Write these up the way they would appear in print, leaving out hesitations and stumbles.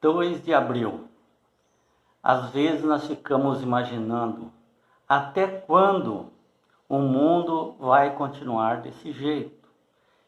2 de abril. Às vezes nós ficamos imaginando até quando o mundo vai continuar desse jeito.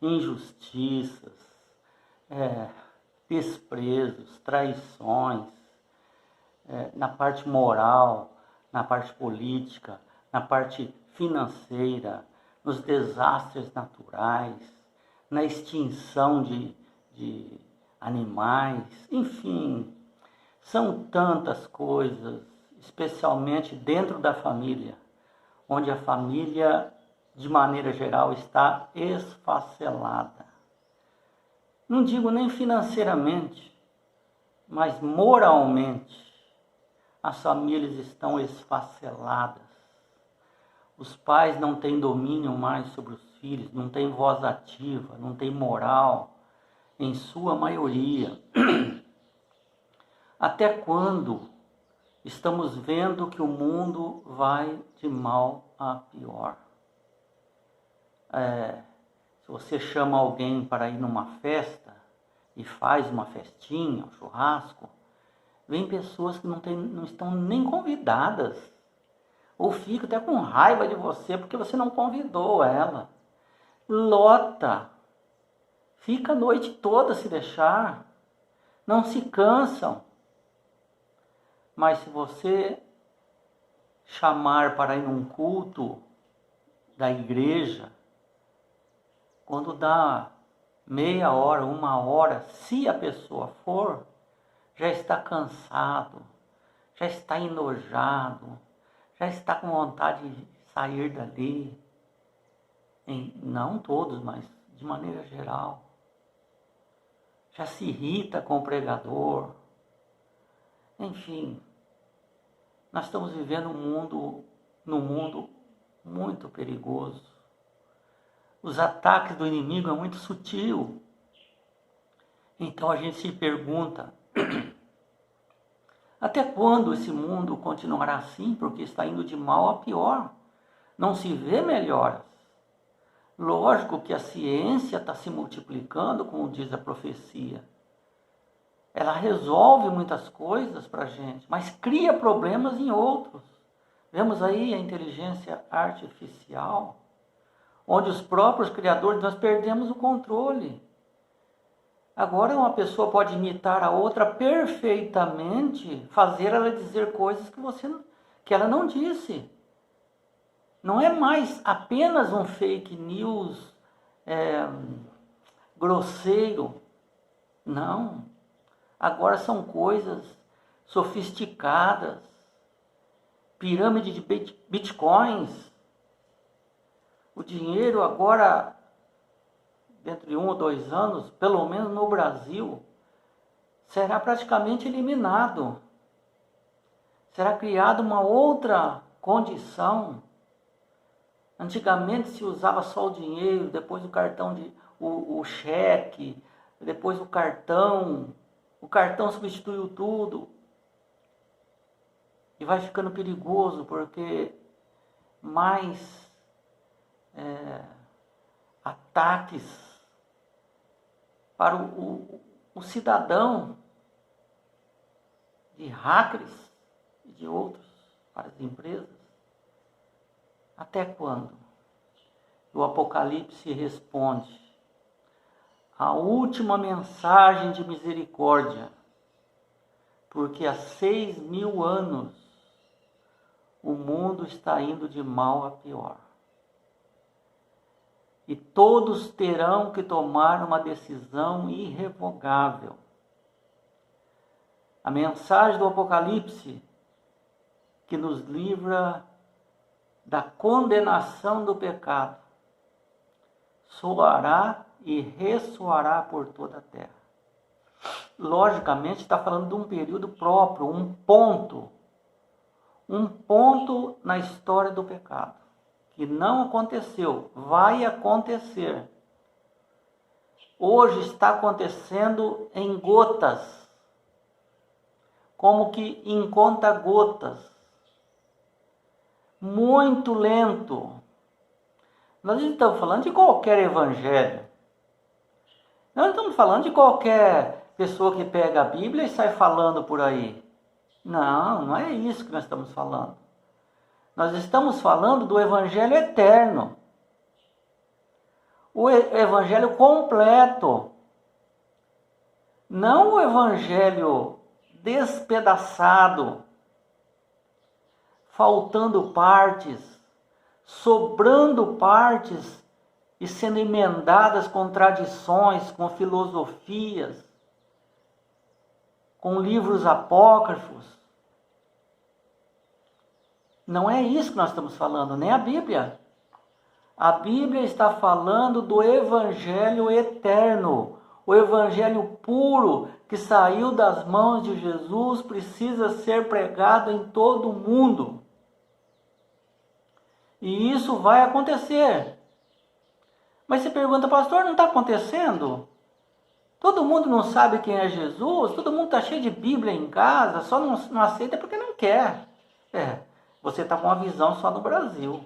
Injustiças, desprezos, traições, na parte moral, na parte política, na parte financeira, nos desastres naturais, na extinção de animais, enfim, são tantas coisas, especialmente dentro da família, onde a família, de maneira geral, está esfacelada. Não digo nem financeiramente, mas moralmente, as famílias estão esfaceladas. Os pais não têm domínio mais sobre os filhos, não têm voz ativa, não têm moral, em sua maioria. Até quando estamos vendo que o mundo vai de mal a pior? Se você chama alguém para ir numa festa e faz uma festinha, um churrasco, vem pessoas que não estão nem convidadas, ou ficam até com raiva de você porque você não convidou ela. Lota, fica a noite toda se deixar, não se cansam. Mas se você chamar para ir num culto da igreja, quando dá meia hora, 1 hora, se a pessoa for, já está cansado, já está enojado, já está com vontade de sair dali. Não todos, mas de maneira geral. Já se irrita com o pregador. Enfim, nós estamos vivendo num mundo muito perigoso. Os ataques do inimigo é muito sutil. Então a gente se pergunta, até quando esse mundo continuará assim? Porque está indo de mal a pior. Não se vê melhoras. Lógico que a ciência está se multiplicando, como diz a profecia. Ela resolve muitas coisas para a gente, mas cria problemas em outros. Vemos aí a inteligência artificial, onde os próprios criadores, nós perdemos o controle. Agora uma pessoa pode imitar a outra perfeitamente, fazer ela dizer coisas que ela não disse. Não é mais apenas um fake news grosseiro. Não. Agora são coisas sofisticadas. Pirâmide de bitcoins. O dinheiro agora, dentro de 1 ou 2 anos, pelo menos no Brasil, será praticamente eliminado. Será criada uma outra condição. Antigamente se usava só o dinheiro, depois o cartão, o cheque, depois o cartão substituiu tudo. E vai ficando perigoso, porque mais ataques para o cidadão, de hackers e de outros, para as empresas. Até quando? O Apocalipse responde: a última mensagem de misericórdia, porque há 6.000 anos o mundo está indo de mal a pior. E todos terão que tomar uma decisão irrevogável. A mensagem do Apocalipse, que nos livra da condenação do pecado, soará e ressoará por toda a terra. Logicamente está falando de um período próprio, um ponto na história do pecado, que não aconteceu, vai acontecer. Hoje está acontecendo em gotas, como que em conta-gotas, muito lento. Nós não estamos falando de qualquer evangelho. Nós não estamos falando de qualquer pessoa que pega a Bíblia e sai falando por aí. Não, não é isso que nós estamos falando. Nós estamos falando do Evangelho eterno. O Evangelho completo. Não o Evangelho despedaçado, faltando partes, sobrando partes e sendo emendadas com tradições, com filosofias, com livros apócrifos. Não é isso que nós estamos falando, nem a Bíblia. A Bíblia está falando do Evangelho eterno, o Evangelho puro que saiu das mãos de Jesus, precisa ser pregado em todo o mundo. E isso vai acontecer. Mas você pergunta, pastor, não está acontecendo? Todo mundo não sabe quem é Jesus, todo mundo está cheio de Bíblia em casa, só não aceita porque não quer. Você está com uma visão só no Brasil.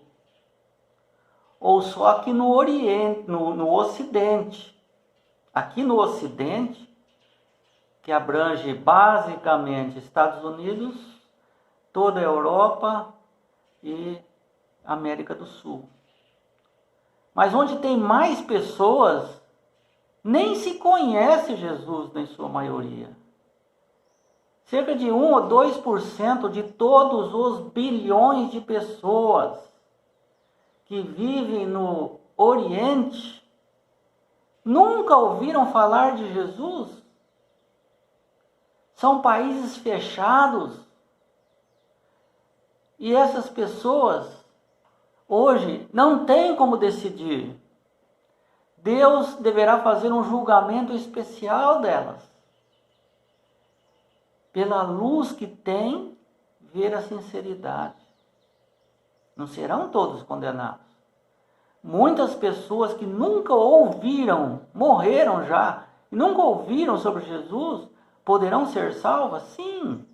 Ou só aqui no Oriente, no Ocidente. Aqui no Ocidente, que abrange basicamente Estados Unidos, toda a Europa e América do Sul. Mas onde tem mais pessoas, nem se conhece Jesus em sua maioria. Cerca de 1 ou 2% de todos os bilhões de pessoas que vivem no Oriente nunca ouviram falar de Jesus. São países fechados. E essas pessoas hoje não têm como decidir. Deus deverá fazer um julgamento especial delas. Pela luz que tem, ver a sinceridade. Não serão todos condenados. Muitas pessoas que nunca ouviram, morreram já, e nunca ouviram sobre Jesus, poderão ser salvas? Sim.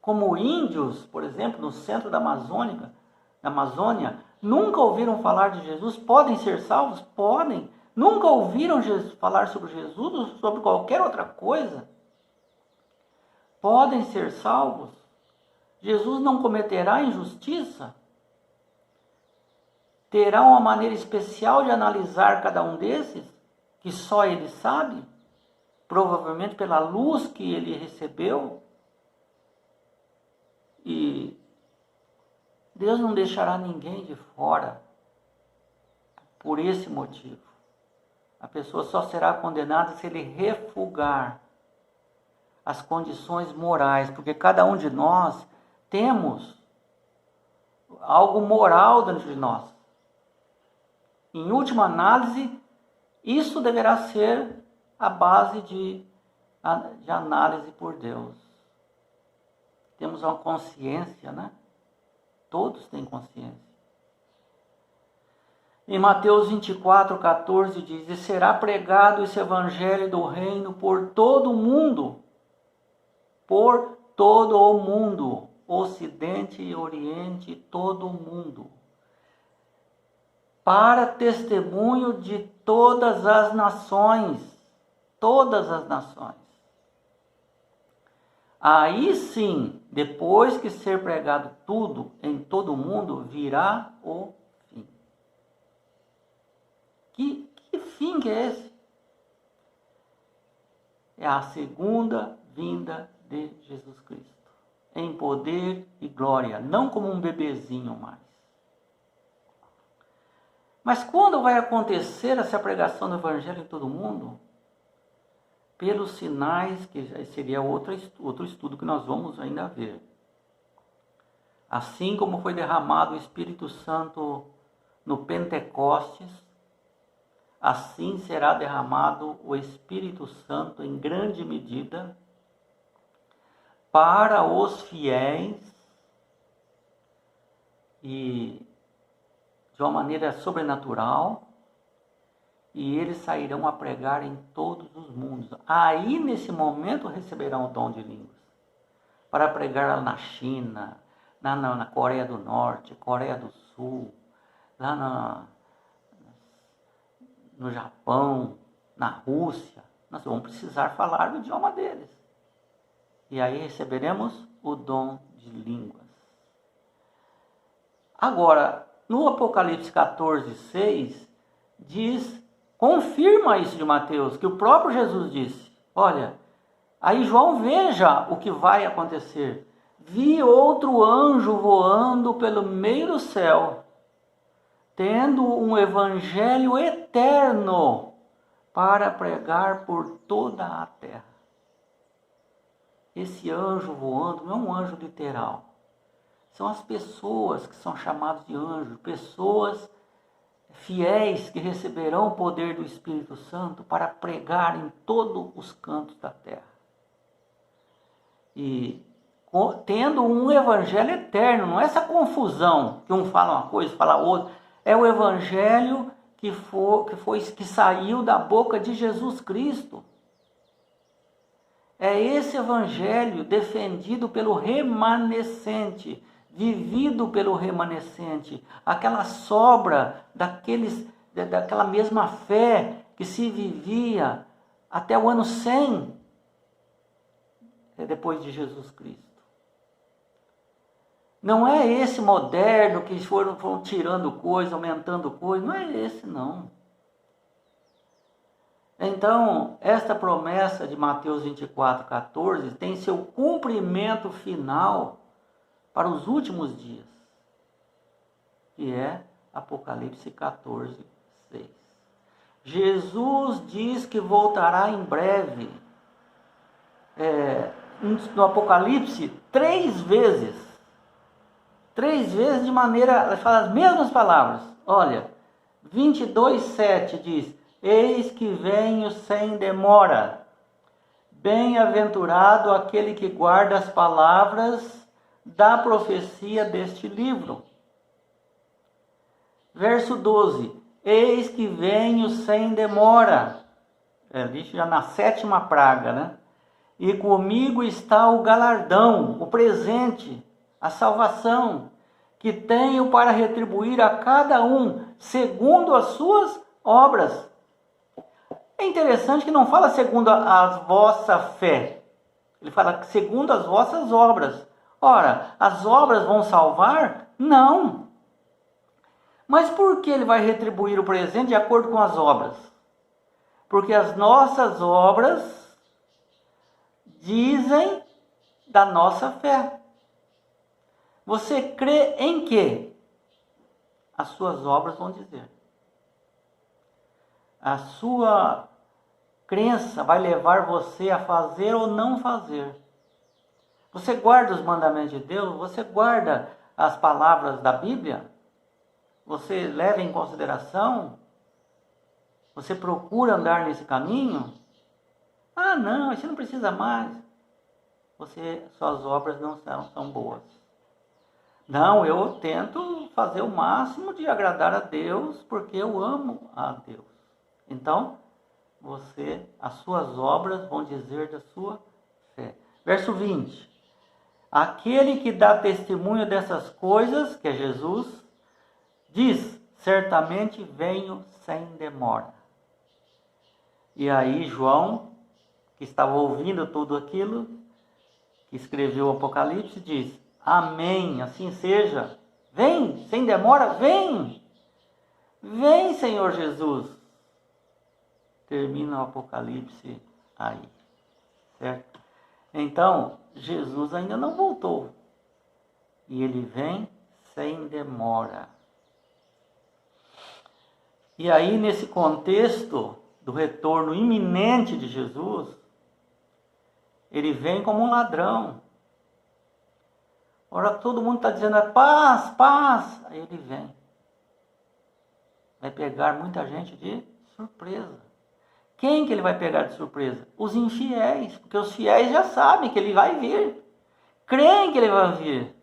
Como índios, por exemplo, no centro da Amazônia, nunca ouviram falar de Jesus, podem ser salvos? Podem. Nunca ouviram falar sobre Jesus ou sobre qualquer outra coisa? Podem ser salvos. Jesus não cometerá injustiça? Terá uma maneira especial de analisar cada um desses, que só ele sabe? Provavelmente pela luz que ele recebeu. E Deus não deixará ninguém de fora por esse motivo. A pessoa só será condenada se ele refugar as condições morais, porque cada um de nós temos algo moral dentro de nós. Em última análise, isso deverá ser a base de análise por Deus. Temos uma consciência, né? Todos têm consciência. Em Mateus 24:14 diz: e será pregado esse evangelho do reino por todo o mundo, Ocidente e Oriente, todo o mundo, para testemunho de todas as nações. Aí sim, depois que ser pregado tudo em todo o mundo, virá o fim. Que fim que é esse? É a segunda vinda de Jesus Cristo, em poder e glória, não como um bebezinho mais. Mas quando vai acontecer essa pregação do Evangelho em todo mundo? Pelos sinais, que seria outro estudo que nós vamos ainda ver. Assim como foi derramado o Espírito Santo no Pentecostes, assim será derramado o Espírito Santo em grande medida para os fiéis e de uma maneira sobrenatural, e eles sairão a pregar em todos os mundos. Aí, nesse momento, receberão o dom de línguas, para pregar lá na China, lá na Coreia do Norte, Coreia do Sul, lá no Japão, na Rússia. nós vamos precisar falar o idioma deles. E aí receberemos o dom de línguas. Agora, no Apocalipse 14:6, confirma isso de Mateus, que o próprio Jesus disse. Olha, aí João, veja o que vai acontecer. Vi outro anjo voando pelo meio do céu, tendo um evangelho eterno para pregar por toda a terra. Esse anjo voando não é um anjo literal. São as pessoas que são chamadas de anjos, pessoas fiéis que receberão o poder do Espírito Santo para pregar em todos os cantos da terra. E tendo um evangelho eterno, não é essa confusão que um fala uma coisa, fala outra. É o evangelho que saiu da boca de Jesus Cristo. É esse evangelho defendido pelo remanescente, vivido pelo remanescente, aquela sobra daquela mesma fé que se vivia até o ano 100 depois de Jesus Cristo. Não é esse moderno que foram tirando coisa, aumentando coisa, não é esse não. Então, esta promessa de Mateus 24:14 tem seu cumprimento final para os últimos dias, que é Apocalipse 14:6. Jesus diz que voltará em breve, no Apocalipse, 3 vezes. 3 vezes de maneira, ele fala as mesmas palavras. Olha, 22:7 diz: eis que venho sem demora. Bem-aventurado aquele que guarda as palavras da profecia deste livro. Verso 12: eis que venho sem demora. Já na 7ª praga, né? E comigo está o galardão, o presente, a salvação, que tenho para retribuir a cada um segundo as suas obras. É interessante que não fala segundo a vossa fé. Ele fala segundo as vossas obras. Ora, as obras vão salvar? Não. Mas por que ele vai retribuir o presente de acordo com as obras? Porque as nossas obras dizem da nossa fé. Você crê em quê? As suas obras vão dizer. A sua crença vai levar você a fazer ou não fazer. Você guarda os mandamentos de Deus? Você guarda as palavras da Bíblia? Você leva em consideração? Você procura andar nesse caminho? Ah, não, você não precisa mais. Suas obras não são boas. Não, eu tento fazer o máximo de agradar a Deus, porque eu amo a Deus. Então, as suas obras vão dizer da sua fé. Verso 20. Aquele que dá testemunho dessas coisas, que é Jesus, diz: certamente venho sem demora. E aí João, que estava ouvindo tudo aquilo, que escreveu o Apocalipse, diz: amém, assim seja. Vem, sem demora, vem. Vem, Senhor Jesus. Termina o Apocalipse aí, certo? Então, Jesus ainda não voltou. E ele vem sem demora. E aí, nesse contexto do retorno iminente de Jesus, ele vem como um ladrão. Ora, todo mundo está dizendo paz, paz. Aí ele vem. Vai pegar muita gente de surpresa. Quem que ele vai pegar de surpresa? Os infiéis. Porque os fiéis já sabem que ele vai vir. Creem que ele vai vir.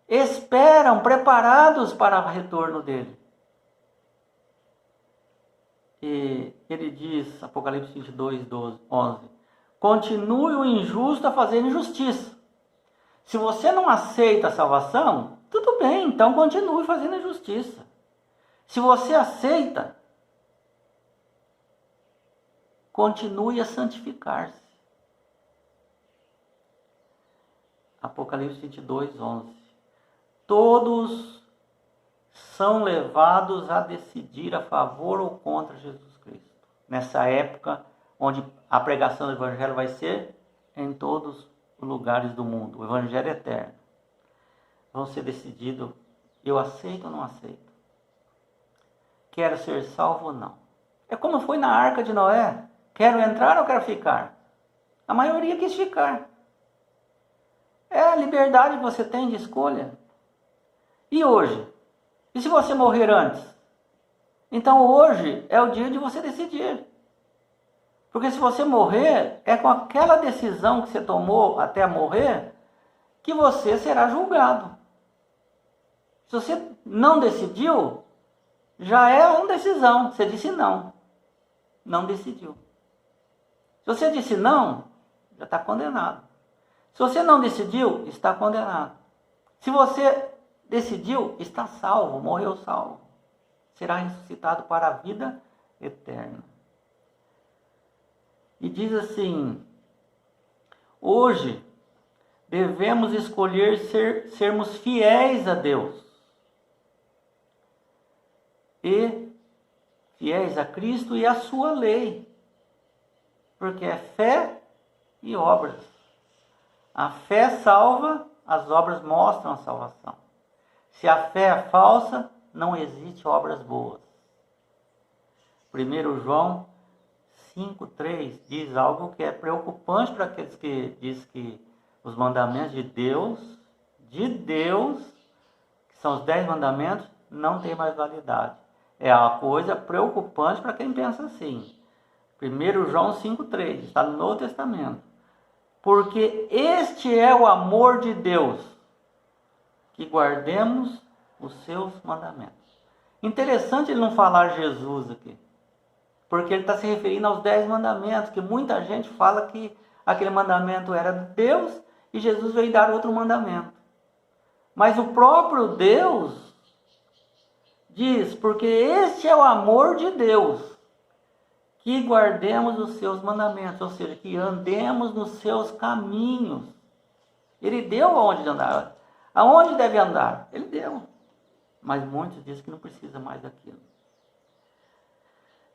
Esperam, preparados para o retorno dele. E ele diz, Apocalipse 22:11, continue o injusto a fazer injustiça. Se você não aceita a salvação, tudo bem, então continue fazendo injustiça. Se você aceita, continue a santificar-se. Apocalipse 22, 11. Todos são levados a decidir a favor ou contra Jesus Cristo. Nessa época, onde a pregação do Evangelho vai ser em todos os lugares do mundo. O Evangelho é eterno. Vão ser decididos, eu aceito ou não aceito? Quero ser salvo ou não? É como foi na Arca de Noé. Quero entrar ou quero ficar? A maioria quis ficar. É a liberdade que você tem de escolha. E hoje? E se você morrer antes? Então hoje é o dia de você decidir. Porque se você morrer, é com aquela decisão que você tomou até morrer que você será julgado. Se você não decidiu, já é uma decisão. Você disse não. Não decidiu. Se você disse não, já está condenado. Se você não decidiu, está condenado. Se você decidiu, está salvo, morreu salvo. Será ressuscitado para a vida eterna. E diz assim: hoje devemos escolher sermos fiéis a Deus. E fiéis a Cristo e a sua lei. Porque é fé e obras. A fé salva, as obras mostram a salvação. Se a fé é falsa, não existe obras boas. 1 João 5,3 diz algo que é preocupante para aqueles que dizem que os mandamentos de Deus, que são os 10 mandamentos, não tem mais validade. É uma coisa preocupante para quem pensa assim. 1 João 5,3, está no Novo Testamento. Porque este é o amor de Deus, que guardemos os seus mandamentos. Interessante ele não falar Jesus aqui, porque ele está se referindo aos 10 mandamentos, que muita gente fala que aquele mandamento era de Deus e Jesus veio dar outro mandamento. Mas o próprio Deus diz, porque este é o amor de Deus, que guardemos os seus mandamentos, ou seja, que andemos nos seus caminhos. Ele deu aonde andar. Aonde deve andar? Ele deu. Mas muitos dizem que não precisa mais daquilo.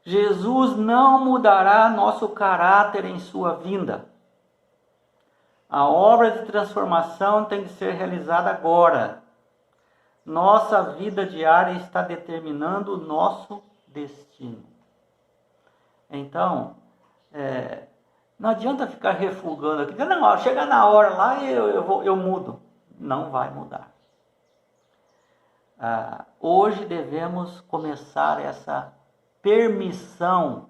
Jesus não mudará nosso caráter em sua vinda. A obra de transformação tem que ser realizada agora. Nossa vida diária está determinando o nosso destino. Então, não adianta ficar refugando aqui. Não, chega na hora lá e eu mudo. Não vai mudar. Hoje devemos começar essa permissão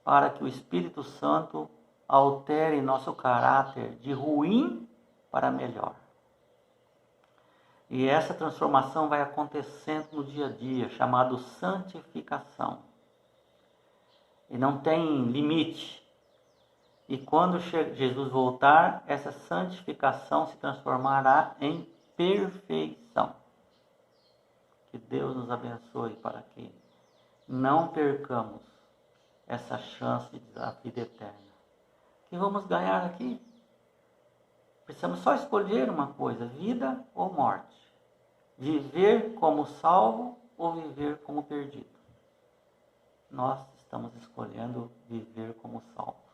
para que o Espírito Santo altere nosso caráter de ruim para melhor. E essa transformação vai acontecendo no dia a dia, chamado santificação. E não tem limite. E quando Jesus voltar, essa santificação se transformará em perfeição. Que Deus nos abençoe para que não percamos essa chance da vida eterna. Que vamos ganhar aqui? Precisamos só escolher uma coisa, vida ou morte. Viver como salvo ou viver como perdido. Nós estamos escolhendo viver como salvo.